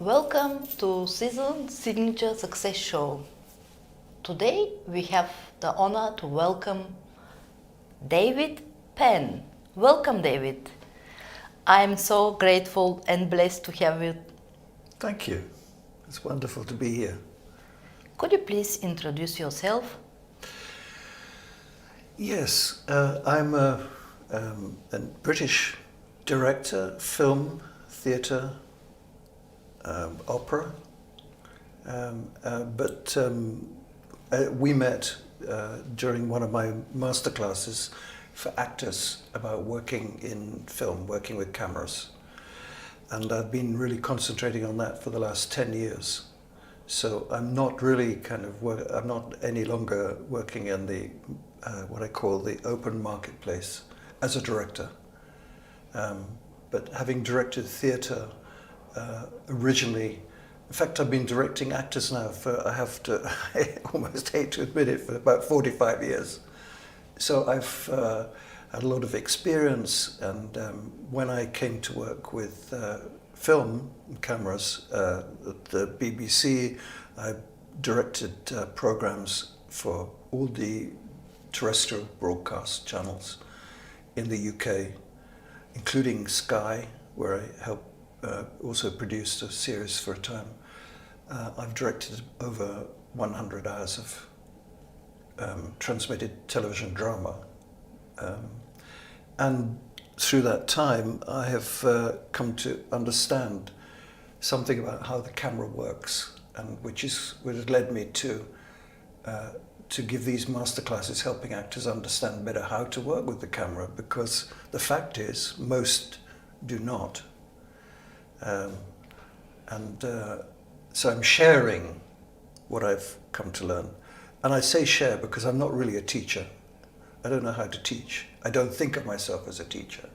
Welcome to Suzan's Signature Success Show. Today we have the honor to welcome David Penn. Welcome, David. I am so grateful and blessed to have you. Thank you. It's wonderful to be here. Could you please introduce yourself? Yes, I'm a British director, film, theatre, opera, but we met during one of my masterclasses for actors about working in film, working with cameras. And I've been really concentrating on that for the last 10 years. So I'm not really I'm not any longer working in the, what I call the open marketplace as a director. But having directed theatre originally, in fact I've been directing actors now for, I almost hate to admit it, for about 45 years. So I've had a lot of experience, and when I came to work with film cameras at the BBC, I directed programs for all the terrestrial broadcast channels in the UK, including Sky, where I helped also produced a series for a time. I've directed over 100 hours of transmitted television drama. And through that time, I have come to understand something about how the camera works, and which has led me to give these masterclasses helping actors understand better how to work with the camera, because the fact is most do not. So I'm sharing what I've come to learn. And I say share because I'm not really a teacher. I don't know how to teach. I don't think of myself as a teacher.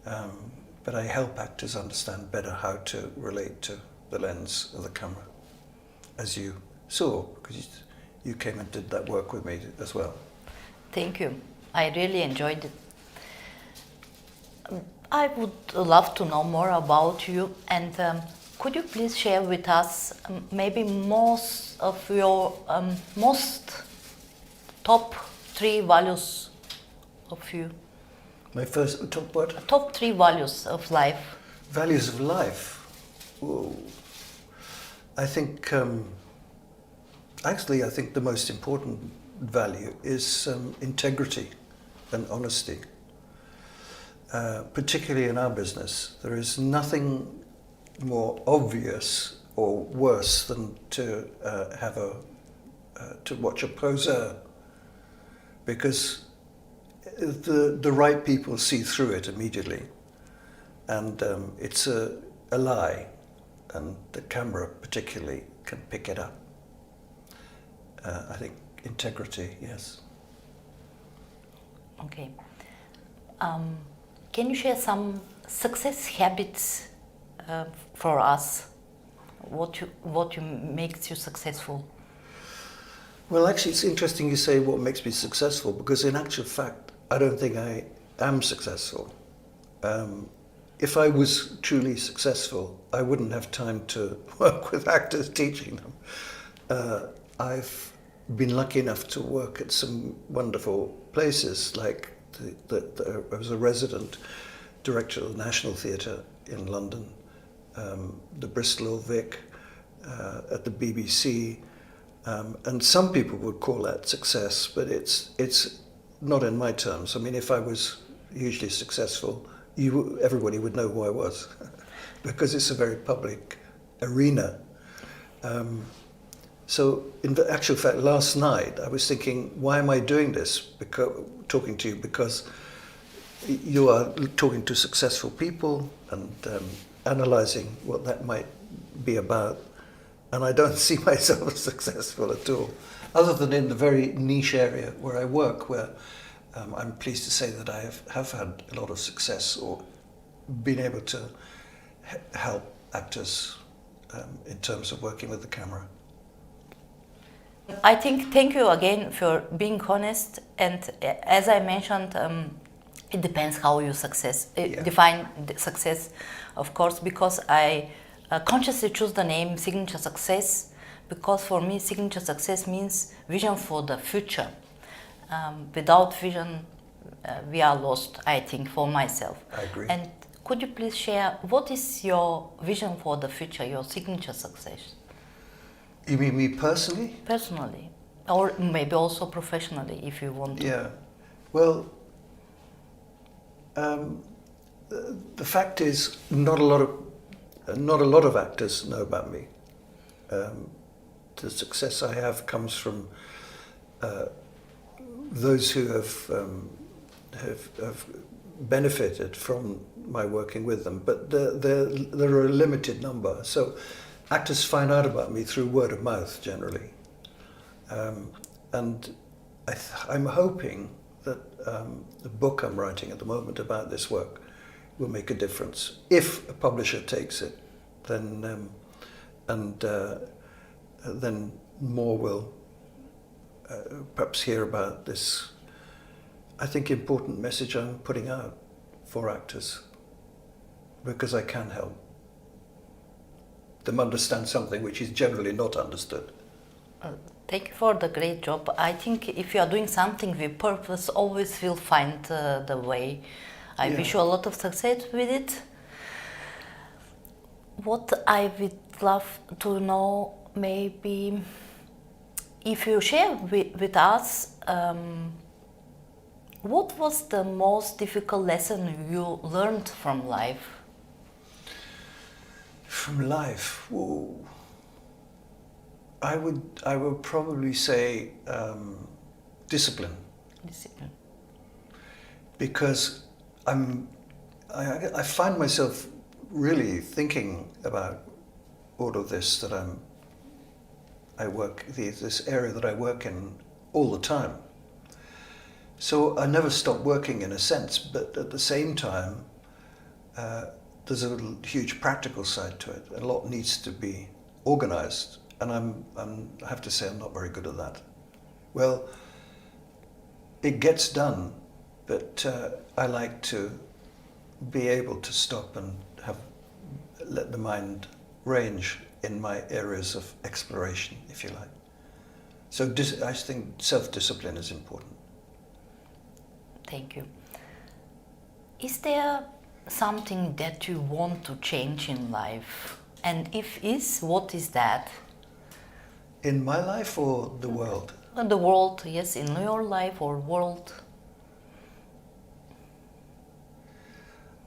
But I help actors understand better how to relate to the lens of the camera, as you saw, because you came and did that work with me as well. Thank you. I really enjoyed it. I would love to know more about you, and could you please share with us maybe most of your most top 3 values of you? My first top what? Top 3 values of life. Values of life. Whoa. I think actually I think the most important value is integrity and honesty. Particularly in our business, there is nothing more obvious or worse than to to watch a poseur, because the right people see through it immediately, and it's a lie, and the camera particularly can pick it up. I think integrity, yes. Okay. Can you share some success habits for us? What makes you successful? Well, actually, it's interesting you say what makes me successful, because in actual fact, I don't think I am successful. If I was truly successful, I wouldn't have time to work with actors teaching them. I've been lucky enough to work at some wonderful places, like I was a resident director of the National Theatre in London, the Bristol Old Vic, at the BBC, and some people would call that success, but it's not in my terms. I mean, if I was hugely successful, everybody would know who I was, because it's a very public arena. So in actual fact, last night I was thinking, why am I doing this? Talking to you, because you are talking to successful people and analysing what that might be about. And I don't see myself as successful at all, other than in the very niche area where I work, where I'm pleased to say that I have had a lot of success, or been able to help actors in terms of working with the camera. I think, thank you again for being honest, and as I mentioned, it depends how you define success, of course, because I consciously choose the name Signature Success because for me signature success means vision for the future. Without vision, we are lost, I think, for myself. I agree. And could you please share what is your vision for the future, your signature success? You mean me personally? Personally, or maybe also professionally, if you want to. Yeah. Well, the fact is, not a lot of actors know about me. The success I have comes from those who have benefited from my working with them, but there are a limited number. So actors find out about me through word of mouth generally, and I'm hoping that the book I'm writing at the moment about this work will make a difference. If a publisher takes it, then then more will perhaps hear about this, I think, important message I'm putting out for actors, because I can help them understand something which is generally not understood. Thank you for the great job. I think if you are doing something with purpose, always will find the way. I wish you a lot of success with it. What I would love to know, maybe, if you share with us, what was the most difficult lesson you learned from life? From life, ooh. I would probably say discipline. Discipline. Because I find myself really thinking about all of this that this area that I work in all the time. So I never stop working in a sense, but at the same time, there's a huge practical side to it. A lot needs to be organized, and I have to say I'm not very good at that. Well, it gets done, but I like to be able to stop and let the mind range in my areas of exploration, if you like. So I think self-discipline is important. Thank you. Is there something that you want to change in life? And if is, what is that? In my life or the world? The world, yes, in your life or world.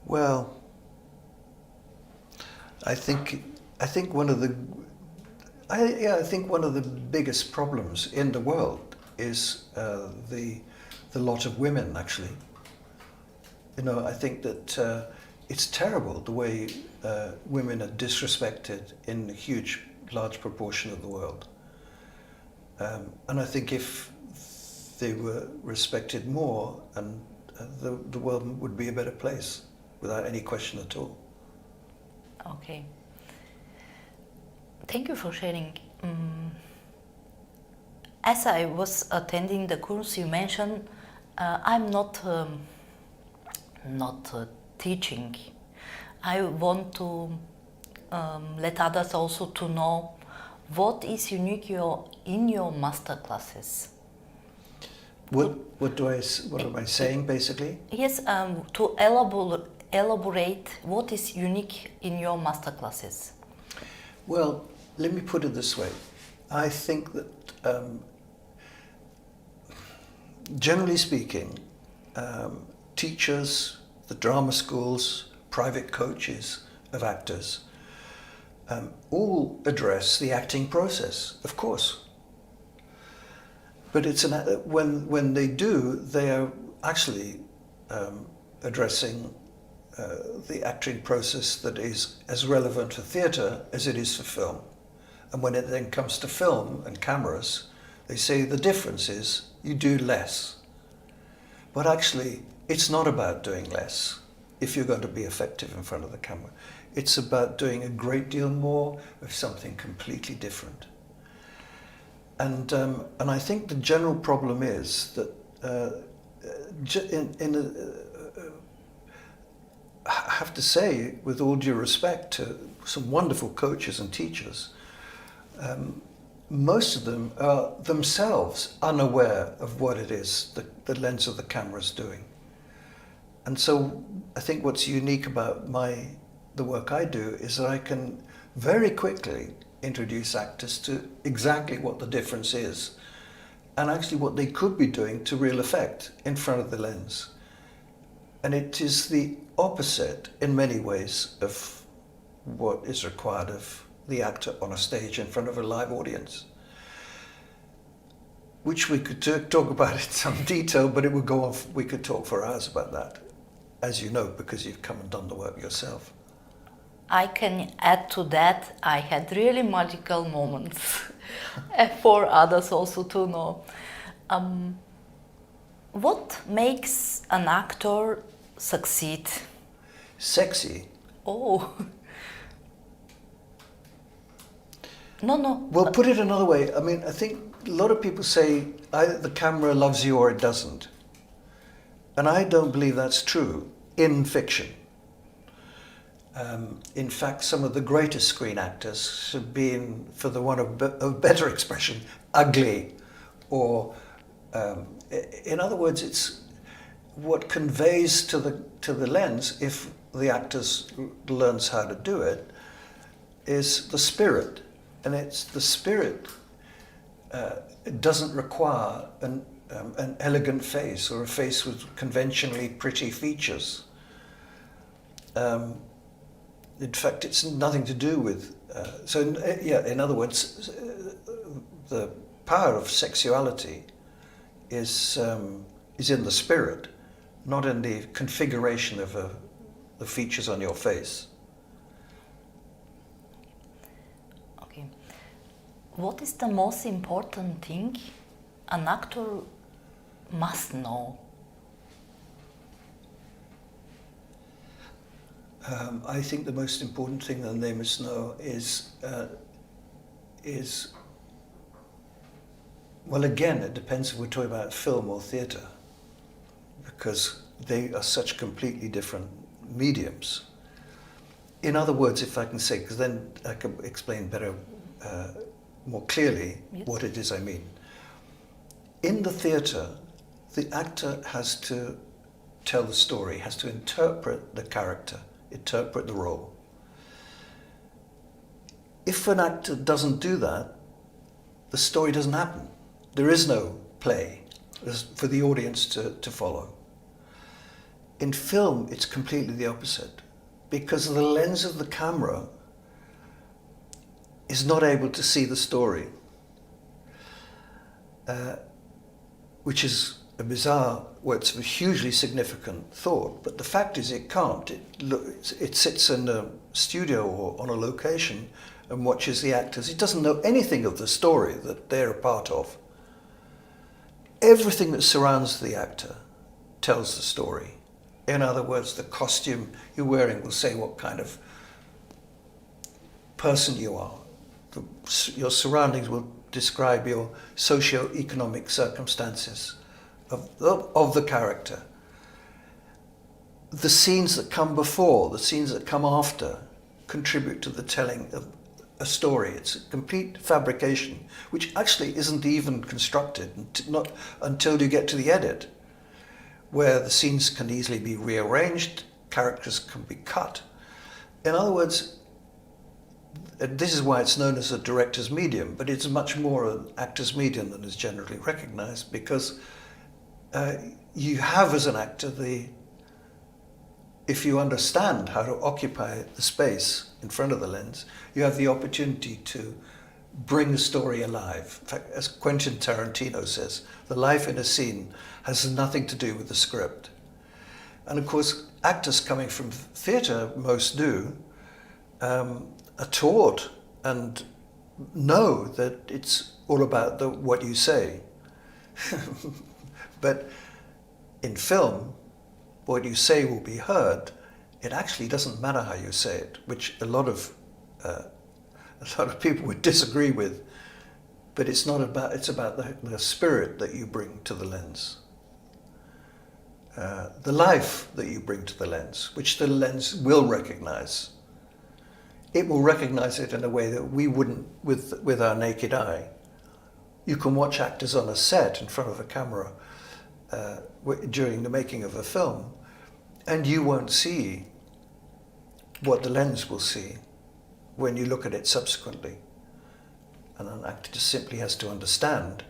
Well, I think one of the biggest problems in the world is the lot of women, actually. You know, I think that it's terrible the way women are disrespected in a large proportion of the world. And I think if they were respected more, and the world would be a better place, without any question at all. Okay. Thank you for sharing. As I was attending the course you mentioned, I'm not teaching. I want to let others also to know what is unique in your masterclasses. What am I saying, basically? Yes, to elaborate what is unique in your masterclasses. Well, let me put it this way. I think that, generally speaking, teachers, the drama schools, private coaches of actors, all address the acting process, of course. But when they do, they are actually addressing the acting process that is as relevant for theatre as it is for film. And when it then comes to film and cameras, they say the difference is you do less. But actually, it's not about doing less if you're going to be effective in front of the camera. It's about doing a great deal more with something completely different. And I think the general problem is that I have to say, with all due respect to some wonderful coaches and teachers, most of them are themselves unaware of what it is the lens of the camera is doing. And so I think what's unique about the work I do is that I can very quickly introduce actors to exactly what the difference is and actually what they could be doing to real effect in front of the lens. And it is the opposite in many ways of what is required of the actor on a stage in front of a live audience, which we could talk about in some detail, but it would go on, we could talk for hours about that, as you know, because you've come and done the work yourself. I can add to that, I had really magical moments for others also to know. What makes an actor succeed? Sexy. Oh. No. Well, put it another way. I mean, I think a lot of people say either the camera loves you or it doesn't. And I don't believe that's true in fiction. In fact, some of the greatest screen actors have been, for the want of a better expression, ugly. Or, in other words, it's what conveys to the lens, if the actor learns how to do it, is the spirit. And it's the spirit. It doesn't require an elegant face or a face with conventionally pretty features. In fact, it's nothing to do with. In other words, the power of sexuality is in the spirit, not in the configuration of the features on your face. Okay. What is the most important thing an actor must know? I think the most important thing that they must know is, well, again, it depends if we're talking about film or theatre, because they are such completely different mediums. In other words, if I can say, because then I can explain better, more clearly, yes, what it is I mean. In the theatre, the actor has to tell the story, has to interpret the character, interpret the role. If an actor doesn't do that, the story doesn't happen. There is no play for the audience to follow. In film, it's completely the opposite, because the lens of the camera is not able to see the story, which is a bizarre, well, it's a hugely significant thought, but the fact is it can't. It sits in a studio or on a location and watches the actors. It doesn't know anything of the story that they're a part of. Everything that surrounds the actor tells the story. In other words, the costume you're wearing will say what kind of person you are. Your surroundings will describe your socio-economic circumstances of the character. The scenes that come before, the scenes that come after, contribute to the telling of a story. It's a complete fabrication, which actually isn't even constructed, not until you get to the edit, where the scenes can easily be rearranged, characters can be cut. In other words, this is why it's known as a director's medium, but it's much more an actor's medium than is generally recognized, because you have as an actor if you understand how to occupy the space in front of the lens, you have the opportunity to bring the story alive. In fact, as Quentin Tarantino says, the life in a scene has nothing to do with the script. And of course, actors coming from theatre, most do, are taught and know that it's all about what you say. But in film, what you say will be heard. It actually doesn't matter how you say it, which a lot of people would disagree with. But it's not about. It's about the spirit that you bring to the lens. the life that you bring to the lens, which the lens will recognize. It will recognize it in a way that we wouldn't with our naked eye. You can watch actors on a set in front of a camera during the making of a film, and you won't see what the lens will see when you look at it subsequently. And an actor just simply has to understand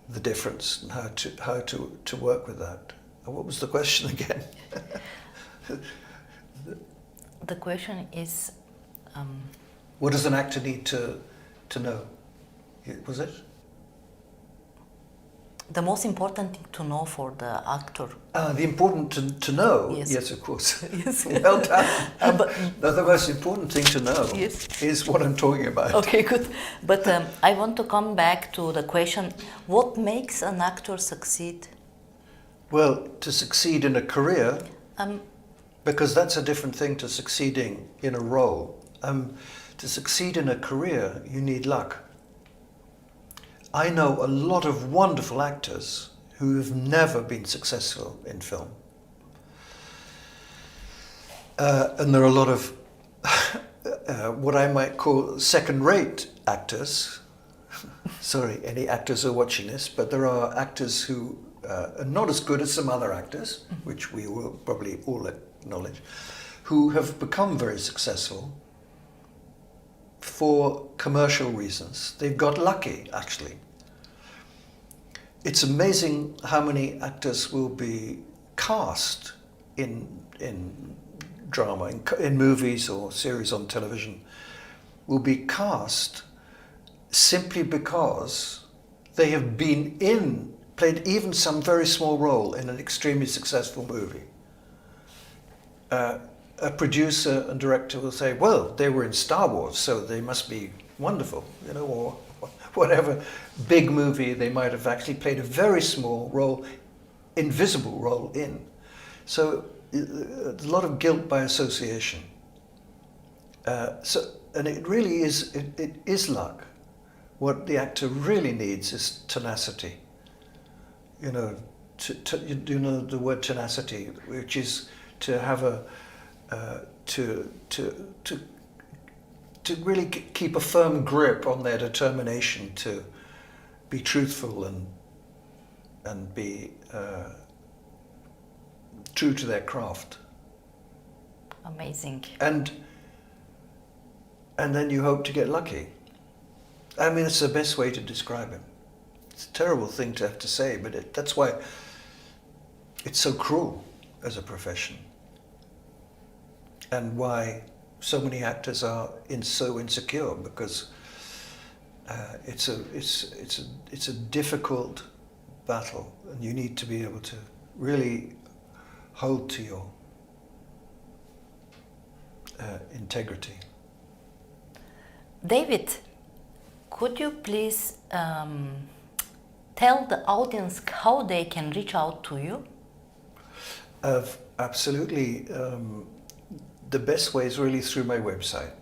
the difference and how to work with that. What was the question again? The question is... what does an actor need to know? Was it? The most important thing to know for the actor. The important to know? Yes. Yes, of course. Yes. Well done. No, the most important thing to know Yes. is what I'm talking about. Okay, good. But I want to come back to the question, what makes an actor succeed? Well, to succeed in a career, Um, because that's a different thing to succeeding in a role. To succeed in a career, you need luck. I know a lot of wonderful actors who have never been successful in film. And there are a lot of what I might call second-rate actors. Sorry, any actors who are watching this, but there are actors who are not as good as some other actors, which we will probably all acknowledge, who have become very successful for commercial reasons. They've got lucky, actually. It's amazing how many actors will be cast in drama, in movies or series on television, will be cast simply because they have played even some very small role in an extremely successful movie. A producer and director will say, well, they were in Star Wars, so they must be wonderful, or whatever big movie they might have actually played a very small role, invisible role in. So a lot of guilt by association. And it really is, it is luck. What the actor really needs is tenacity. You know the word tenacity, which is to have to really keep a firm grip on their determination to be truthful and be true to their craft. Amazing. And then you hope to get lucky. I mean, it's the best way to describe it. It's a terrible thing to have to say, but that's why it's so cruel as a profession. And why so many actors are so insecure, because it's a difficult battle, and you need to be able to really hold to your integrity. David, could you please tell the audience how they can reach out to you? Absolutely. The best way is really through my website,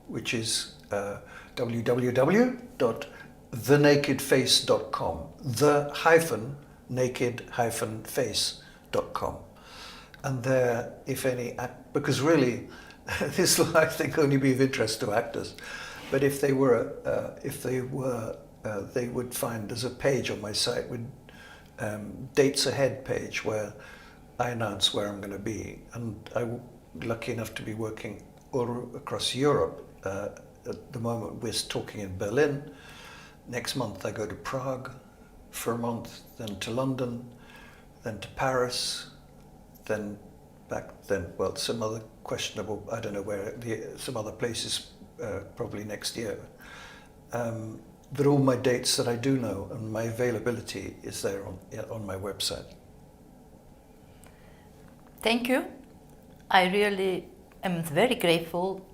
which is www.thenakedface.com, the-naked-face.com. And there, if any, because really, this will, I think, only be of interest to actors, but if they would find there's a page on my site with dates ahead page where I announce where I'm going to be, and I'm lucky enough to be working all across Europe. At the moment we're talking in Berlin. Next month I go to Prague for a month, then to London, then to Paris, then some other questionable, I don't know where, some other places probably next year. But all my dates that I do know and my availability is there on my website. Thank you. I really am very grateful